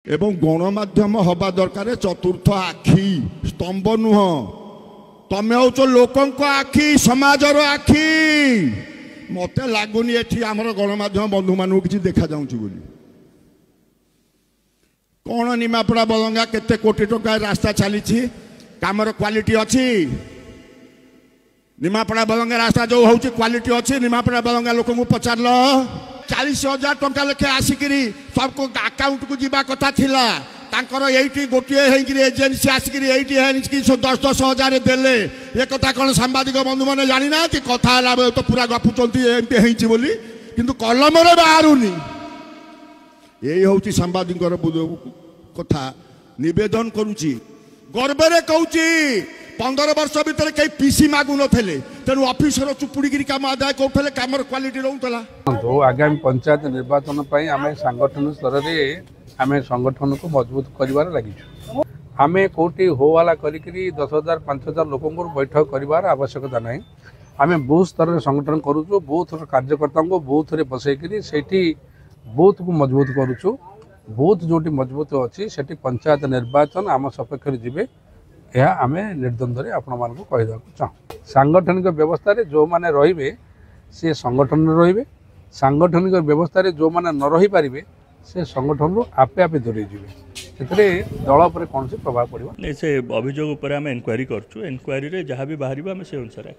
एवं गणमाध्यम हवा दरकार चतुर्थ आखि स्तंभ नुह तमें हूँ लोकों आखि समाजर आखि मत लगुनि आमर गणमाध्यम बंधु मान कि देखा जाऊँ कौन निमापड़ा बलंगा केते कोटी टंका रास्ता चली कामर क्वालिटी अच्छी निमापड़ा बलंगा रास्ता जो हूँ क्वालिटी अच्छी निमापड़ा बलंगा लोक पचार 40,000 टंका लेखे आसिक सबको अकाउंट को जीवा कथा थिला ये गोटे एजेन्सी आसिक 10,000 देले ये कथा कौन सांबादिक बंधु मैंने जानी ना कथा तो पूरा गपुंट एमती बोली किंतु कलम बाहरुनी यही हूँ सांबादिक कथा निवेदन करुच्ची गर्वे कहूँ 15 वर्ष भितर कई पीसी मागु नथिले तेणु ऑफिसर चुपुड़ी काम आदाय करते कम क्वालिटी रोला तो आगामी पंचायत निर्वाचन आम संगठन स्तर में आम संगठन को मजबूत कर लगी आम कौटी होवाला करी 10,000 5,000 लोक बैठक कर आवश्यकता ना आम बूथ स्तर में संगठन करुचु बूथ कार्यकर्ता को बूथ में बसईकरी से बूथ को मजबूत करुचु बूथ जो मजबूत अच्छी से पंचायत निर्वाचन आम सपक्ष जी यह आम निर्द्वंद्व आपण मान कहीदा चाहूँ सांगठनिक व्यवस्था जो मैंने रे सी संगठन रे सांगठनिक व्यवस्था जो मैंने न रही पारे से संगठन रू आपे आपे दूरे जी दल पर कौन से प्रभाव पड़ो नहीं से अभियोग उपर आम इनक्वारी करूँ इनक्वारी जहाँ भी बाहर आम से अनुसार